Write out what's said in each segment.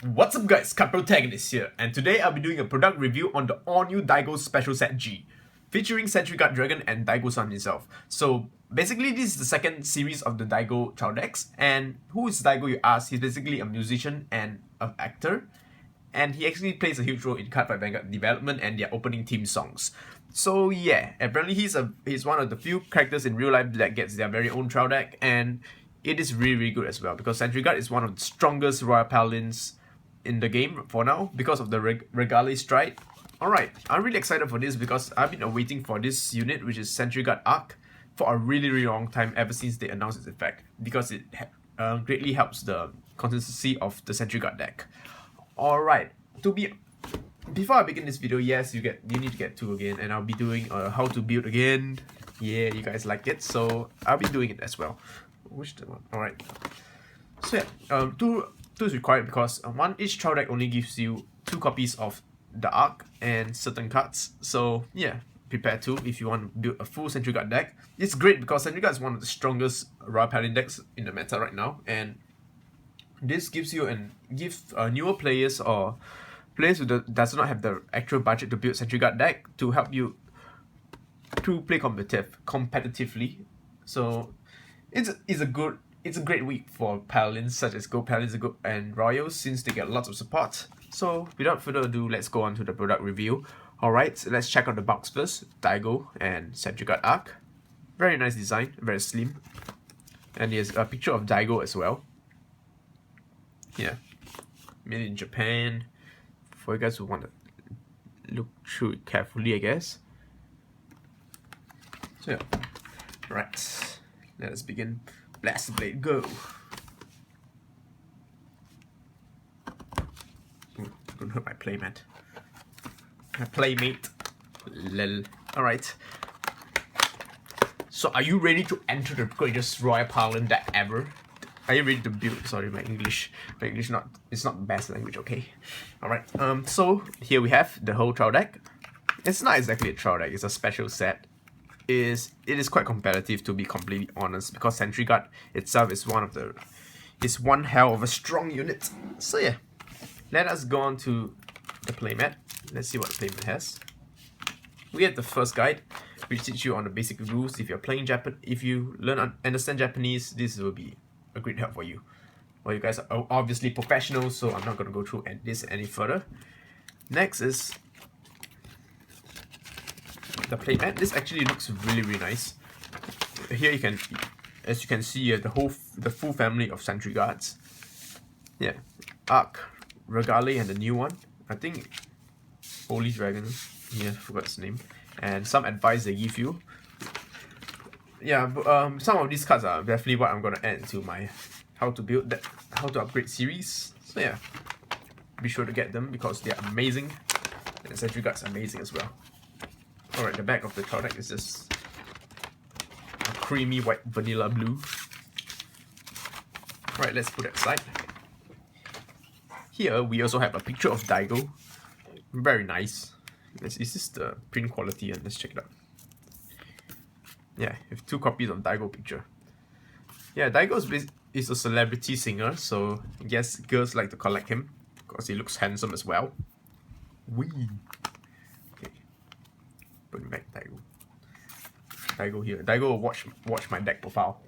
What's up guys, Protagonist here, and today I'll be doing a product review on the all-new DAIGO Special Set G, featuring Sentry Guard Dragon and DAIGO-san himself. So basically this is the second series of the DAIGO child decks, and who is DAIGO you ask? He's basically a musician and an actor, and he actually plays a huge role in Cardfight Vanguard development and their opening theme songs. So yeah, apparently he's one of the few characters in real life that gets their very own trial deck, and it is really good as well, because Sentry Guard is one of the strongest Royal Paladins in the game for now because of the Regale Stride. Alright, I'm really excited for this because I've been waiting for this unit, which is Sentry Guard Arc, for a really long time, ever since they announced its effect, because it greatly helps the consistency of the Sentry Guard deck. Alright, before I begin this video, yes, you need to get 2 again, and I'll be doing how to build again. Yeah, you guys like it, so I'll be doing it as well. Which the one? Alright. So yeah, 2 is required because each trial deck only gives you 2 copies of the Arc and certain cards. So yeah, prepare 2 if you want to build a full Sentry Guard deck. It's great because Sentry Guard is one of the strongest Royal Paladin decks in the meta right now, and this gives you newer players or players who does not have the actual budget to build Sentry Guard deck to help you to play competitively. So it's a great week for Paladins such as Gold Paladins and Royals, since they get lots of support. So without further ado, let's go on to the product review. Alright, so let's check out the box first. DAIGO and Sentry Guard Arc. Very nice design, very slim. And there's a picture of DAIGO as well. Yeah, made in Japan. For you guys who want to look through it carefully, I guess. So yeah, right, let's begin. Blast the blade, go. Ooh, don't hurt my playmate. Lol. Alright. So are you ready to enter the greatest Royal Paladin deck ever? Are you ready to build? Sorry, my English it's not the best language, okay. Alright, so here we have the whole trial deck. It's not exactly a trial deck, it's a special set. It is quite competitive, to be completely honest, because Sentry Guard itself is one hell of a strong unit. So yeah, let us go on to the playmat. Let's see what the playmat has. We have the first guide, which teaches you on the basic rules. If you're playing if you understand Japanese, this will be a great help for you. Well, you guys are obviously professionals, so I'm not going to go through this any further. Next is the playmat. This actually looks really nice. Here as you can see, you have the full family of Sentry Guards. Yeah, Arc, Regale, and the new one, I think Holy Dragon. Yeah, forgot his name. And some advice they give you. Yeah, but some of these cards are definitely what I'm gonna add to my how to upgrade series. So yeah, be sure to get them because they are amazing. And Sentry Guard's amazing as well. Alright, the back of the trial deck is just a creamy white vanilla blue. Alright, let's put it aside. Here we also have a picture of DAIGO. Very nice. Is this the print quality? And let's check it out. Yeah, we have 2 copies of DAIGO picture. Yeah, DAIGO is a celebrity singer, so I guess girls like to collect him because he looks handsome as well. Wee. Okay. Putting back DAIGO. DAIGO here. DAIGO will watch my deck profile.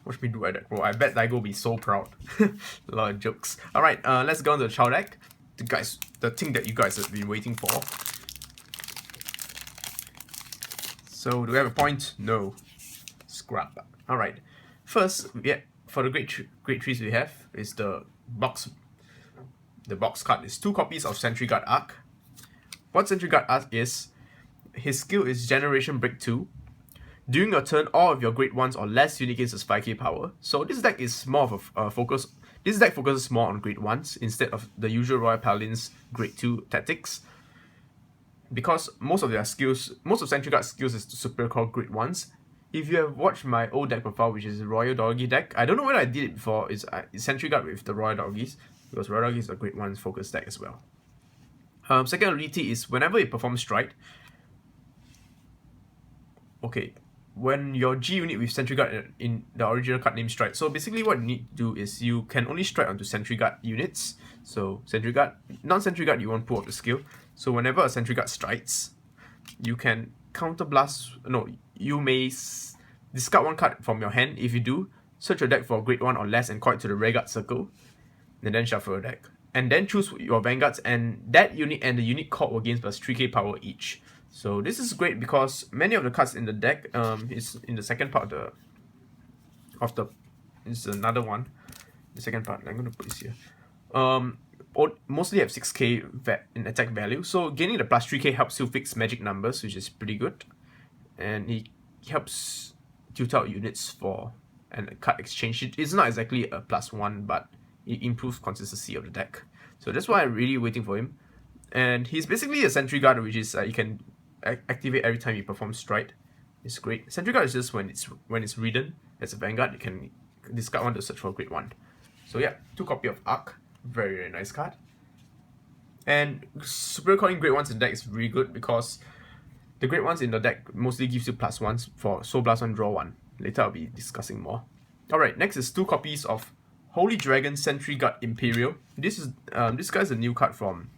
Watch me do a deck roll. I bet DAIGO will be so proud. A lot of jokes. Alright, let's go on to the child deck. The thing that you guys have been waiting for. So, do we have a point? No. Scrap. Alright. First, for the great trees we have is the box. The box card is 2 copies of Sentry Guard Arc. What Sentry Guard Arc is, his skill is Generation Break 2. During your turn, all of your grade 1s or less unit gains is 5k power. So this deck is more of a focus. This deck focuses more on grade 1s instead of the usual Royal Paladins grade 2 tactics. Because most of Sentry Guard's skills is to super call grade 1s. If you have watched my old deck profile, which is the Royal Doggy deck, I don't know whether I did it before, it's Sentry Guard with the Royal Doggies, because Royal Doggies is a grade 1 focus deck as well. Second ability is whenever it performs Strike. Okay, when your G unit with Sentry Guard in the original card name strike. So basically what you need to do is you can only strike onto Sentry Guard units. So Sentry Guard, non-Sentry Guard you won't pull off the skill. So whenever a Sentry Guard strikes, you can you may discard one card from your hand. If you do, search your deck for grade 1 or less and call it to the rear guard circle. And then shuffle your deck. And then choose your Vanguards, and that unit and the unit called will gain plus 3k power each. So this is great because many of the cards in the deck is in the second part of the it's another one. The second part, I'm gonna put this here. Mostly have 6k in attack value. So gaining the plus 3k helps you fix magic numbers, which is pretty good. And it helps tilt out units for and card exchange. It's not exactly a +1, but it improves consistency of the deck. So that's why I'm really waiting for him. And he's basically a Sentry Guard, which is you can activate every time you perform strike. It's great. Sentry Guard is just when it's ridden as a Vanguard, you can discard one to search for grade 1. So yeah, 2 copy of Arc. Very, very nice card. And super calling grade 1s in the deck is really good because the grade 1s in the deck mostly gives you +1s for Soul Blast 1, draw 1. Later I'll be discussing more. Alright, next is 2 copies of Holy Dragon Sentry Guard Imperial. This guy's a new card from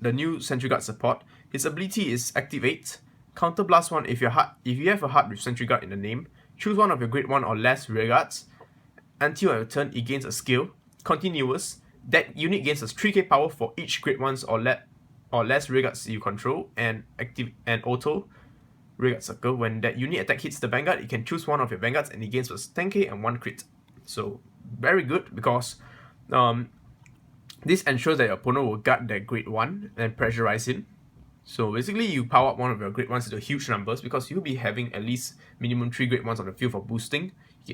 the new Sentry Guard support. His ability is Activate. Counter Blast 1 if you have a heart with Sentry Guard in the name. Choose one of your grade 1 or less rear guards. Until your turn, it gains a skill. Continuous. That unit gains a 3k power for each grade 1s or less rear guards you control, and auto rear guard circle. When that unit attack hits the Vanguard, you can choose one of your Vanguards and it gains plus 10k and 1 crit. So very good because this ensures that your opponent will guard their grade 1 and pressurize him. So basically you power up one of your grade 1s to huge numbers because you'll be having at least minimum 3 grade 1s on the field for boosting.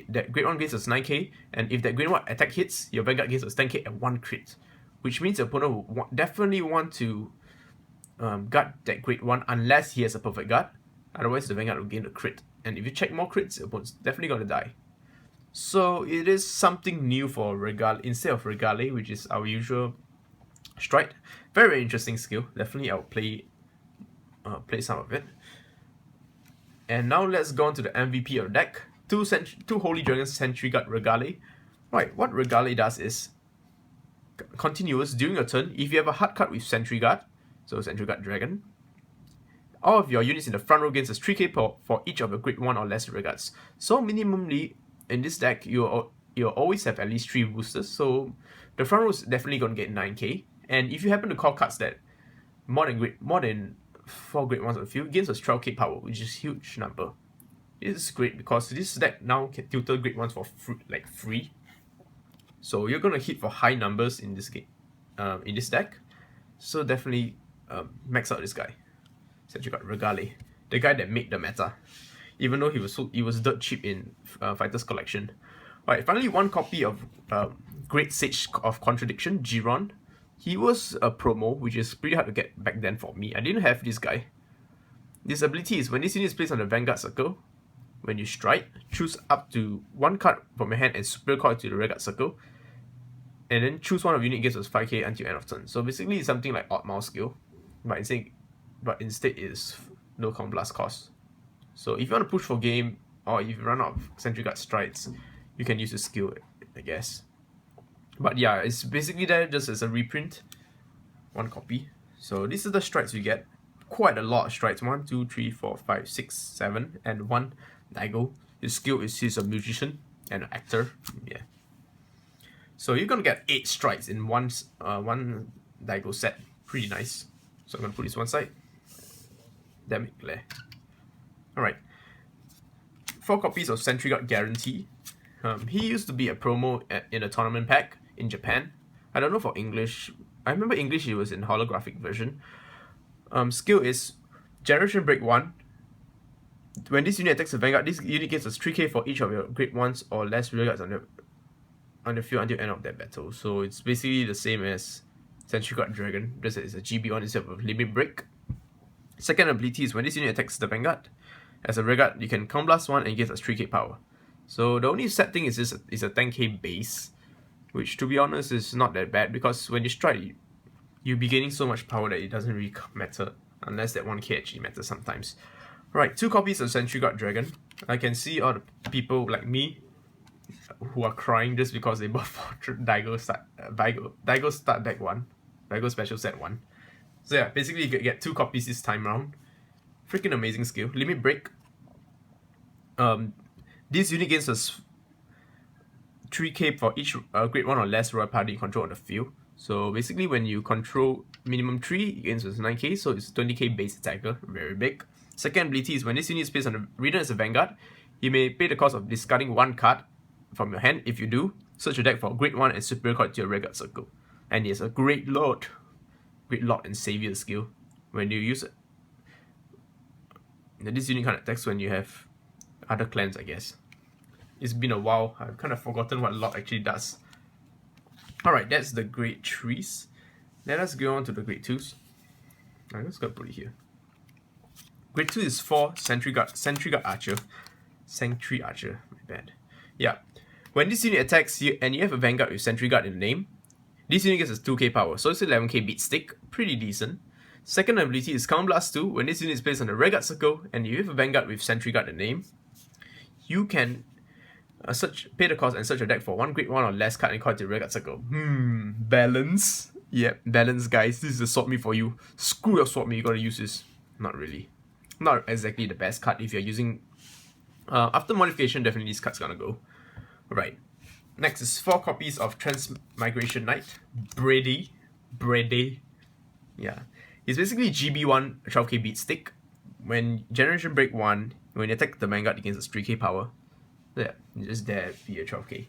That grade 1 gains us 9k, and if that grade 1 attack hits, your Vanguard gains us 10k and 1 crit. Which means the opponent will definitely want to guard that grade 1 unless he has a perfect guard. Otherwise the Vanguard will gain a crit. And if you check more crits, the opponent's definitely going to die. So it is something new for Regale instead of Regale, which is our usual strike. Very, very interesting skill. Definitely I'll play some of it. And now let's go on to the MVP of the deck. 2 Holy Dragon Sentry Guard Regale. Right, what Regale does is continuous during your turn. If you have a hard card with Sentry Guard, so Sentry Guard Dragon, all of your units in the front row gains a 3k for each of your grade 1 or less rear guards. So minimally in this deck, you'll always have at least 3 boosters. So the front row is definitely going to get 9k. And if you happen to call cards that more than 4 grade 1s on the field, gains us 12k power, which is a huge number. This is great because this deck now can tutor grade 1s for free. So you're gonna hit for high numbers in this game, in this deck. So definitely max out this guy. Sentry Guard Regale, the guy that made the meta, even though he was dirt cheap in Fighters Collection. Alright, finally 1 copy of Great Sage of Contradiction, Giron. He was a promo, which is pretty hard to get back then for me. I didn't have this guy. This ability is when this unit is placed on the Vanguard circle, when you strike, choose up to 1 card from your hand and super call it to the rear guard circle, and then choose one of your unit gains us 5k until end of turn. So basically it's something like Odd Mouse skill, but instead it's no count blast cost. So if you want to push for game, or if you run out of Sentry Guard strikes, you can use the skill, I guess. But yeah, it's basically there just as a reprint. 1 copy. So this is the strikes we get. Quite a lot of strikes. 1, 2, 3, 4, 5, 6, 7, and 1 Daigo. His skill is he's a musician and an actor. Yeah. So you're gonna get 8 strikes in one Daigo set. Pretty nice. So I'm gonna put this one side. Damn it, glare. Alright. 4 copies of Sentry Guard Guarantee. He used to be a promo in a tournament pack in Japan. I don't know for English. I remember English it was in holographic version. Skill is Generation Break 1. When this unit attacks the Vanguard, this unit gets us 3k for each of your grade 1s or less rear guards on the field until end of that battle. So it's basically the same as Sentry Guard Dragon, just that it's a GB1 instead of a Limit Break. Second ability is when this unit attacks the Vanguard, as a rear guard, you can Count Blast 1 and it gives us 3k power. So the only sad thing is this is a 10k base, which to be honest is not that bad because when you strike, you'll be gaining so much power that it doesn't really matter unless that 1k actually matters sometimes. Alright, 2 copies of Sentry Guard Dragon. I can see all the people like me who are crying just because they bought Daigo Start Deck 1. Daigo Special Set 1. So yeah, basically you get 2 copies this time round. Freaking amazing skill. Limit Break. This unit gains us 3k for each grade 1 or less royal party you control on the field. So basically when you control minimum 3, it gains us 9k, so it's 20k base attacker, very big. Second ability is when this unit is placed on the reader as a Vanguard, you may pay the cost of discarding 1 card from your hand. If you do, search your deck for grade 1 and superior card to your Vanguard circle. And it's a Great Lord and Savior skill. When you use it, this unit kind of attacks when you have other clans, I guess. It's been a while, I've kind of forgotten what Lord actually does. Alright, that's the grade 3s. Let us go on to the grade 2s. I'm just gonna put it here. Grade 2 is 4 Sentry Guard Archer. Sentry Archer, my bad. Yeah. When this unit attacks you and you have a Vanguard with Sentry Guard in the name, this unit gets a 2k power, so it's 11k beat stick, pretty decent. Second ability is Counter Blast 2. When this unit is placed on the Vanguard circle and you have a Vanguard with Sentry Guard in the name, you can pay the cost and search your deck for 1 grade 1 or less card and call it to Vanguard circle. Balance. Yep, balance, guys. This is a swap me for you. Screw your swap me, you gotta use this. Not really. Not exactly the best card if you're using... after modification, definitely this card's gonna go. Right. Next is 4 copies of Transmigration Knight. Brady. Yeah. It's basically GB1 12k beat stick. When Generation Break 1, when you attack the Vanguard, it gains a 3k power. So yeah, just there be a 12k.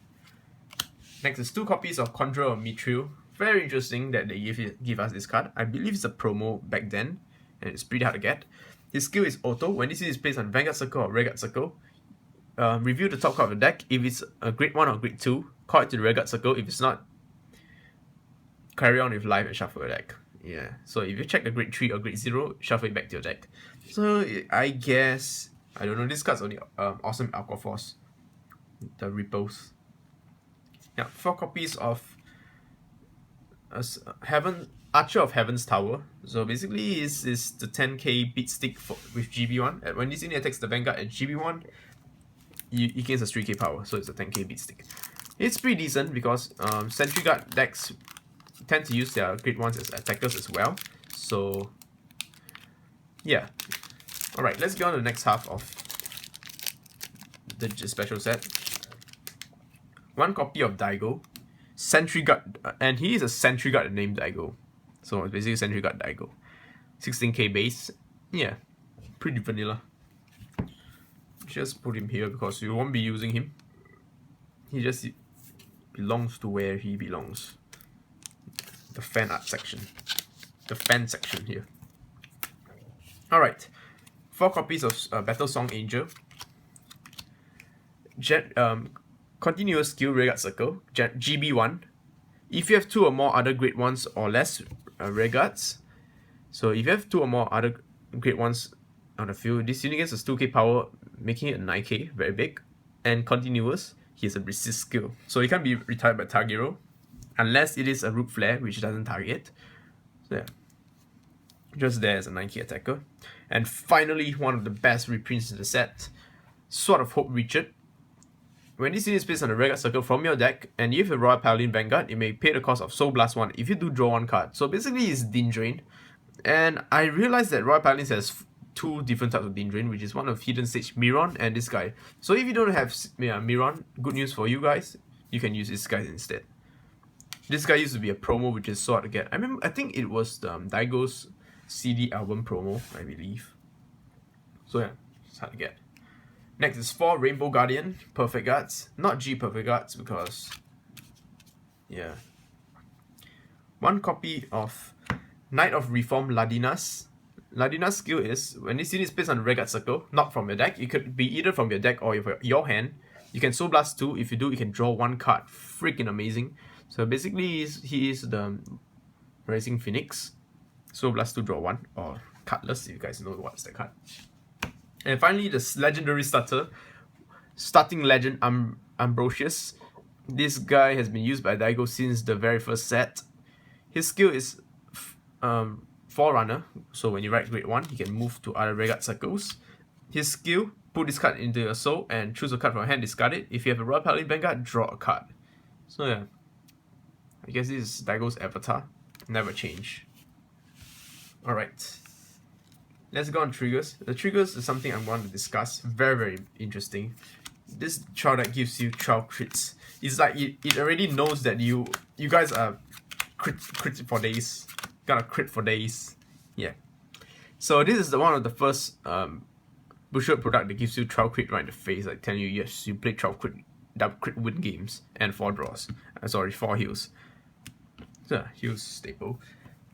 Next is 2 copies of Conjurer of Mithril. Very interesting that they give us this card. I believe it's a promo back then, and it's pretty hard to get. His skill is auto. When this is placed on Vanguard circle or Vanguard circle, review the top card of the deck. If it's a grade 1 or grade 2, call it to the Vanguard circle. If it's not, carry on with life and shuffle your deck. Yeah, so if you check the grade 3 or grade 0, shuffle it back to your deck. So I guess, I don't know, this card's only awesome Alpha Force. The Ripples. Yeah, 4 copies of Archer of Heaven's Tower. So basically is the 10k beat stick with GB1. When this unit attacks the Vanguard at GB1, it gains a 3k power, so it's a 10k beat stick. It's pretty decent because Sentry Guard decks tend to use their grade 1s as attackers as well. So yeah. Alright, let's go on to the next half of the special set. 1 copy of Daigo. Sentry Guard, and he is a Sentry Guard named Daigo. So it's basically Sentry Guard Daigo. 16k base. Yeah, pretty vanilla. Just put him here because you won't be using him. He just belongs to where he belongs. The fan art section. The fan section here. Alright. 4 copies of Battle Song Angel. Continuous skill Vanguard circle. GB1. If you have 2 or more other grade 1s or less Vanguards, so if you have 2 or more other grade 1s on the field, this unit gets a 2k power, making it a 9k, very big. And continuous, he has a resist skill. So he can't be retired by Targiro, unless it is a Root Flare, which doesn't target. So yeah, just there as a 9k attacker. And finally, one of the best reprints in the set, Sword of Hope Richard. When this unit is placed on the Vanguard circle from your deck, and you have a Royal Paladin Vanguard, it may pay the cost of Soul Blast 1 if you do draw 1 card. So basically it's Din Drain. And I realized that Royal Paladins has 2 different types of Din Drain, which is one of Hidden Sage Miron and this guy. So if you don't have Miron, good news for you guys, you can use this guy instead. This guy used to be a promo, which is so hard to get. I think it was Daigo's CD album promo, I believe. So yeah, it's hard to get. Next is 4 Rainbow Guardian Perfect Guards. Not G Perfect Guards because, yeah. 1 copy of Knight of Reform Ladinas. Ladina's skill is, when this unit is placed on the Vanguard circle, not from your deck, it could be either from your deck or your hand. You can Soul Blast 2. If you do, you can draw 1 card. Freaking amazing. So basically, he is the Rising Phoenix. Soul Blast 2, draw 1. Or Cutlass, if you guys know what's that card. And finally, the legendary starter, Starting Legend Ambrosius. This guy has been used by Daigo since the very first set. His skill is Forerunner, so when you write grade 1, he can move to other Vanguard circles. his skill, put this card into your soul and choose a card from your hand, discard it. If you have a Royal Paladin Vanguard, draw a card. So yeah, I guess this is Daigo's avatar. Never change. Alright. Let's go on triggers. The triggers is something I'm going to discuss. Very, very interesting. This trial that gives you 12 crits. It's like it already knows that you guys are crit for days. Gonna crit for days. Yeah. So this is one of the first Bushiroad product that gives you 12 crit right in the face, like telling you yes, you play 12 crit, double crit win games and 4 draws. Sorry, 4 heals. So heals staple.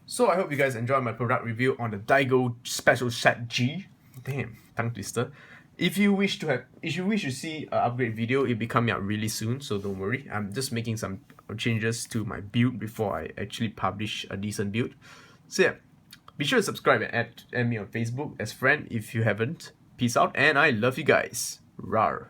So I hope you guys enjoyed my product review on the Daigo Special Set G. Damn, tongue twister. If you wish to see an upgrade video, it'll be coming out really soon, so don't worry. I'm just making some changes to my build before I actually publish a decent build. So yeah, be sure to subscribe and add me on Facebook as friend if you haven't. Peace out, and I love you guys. Rawr.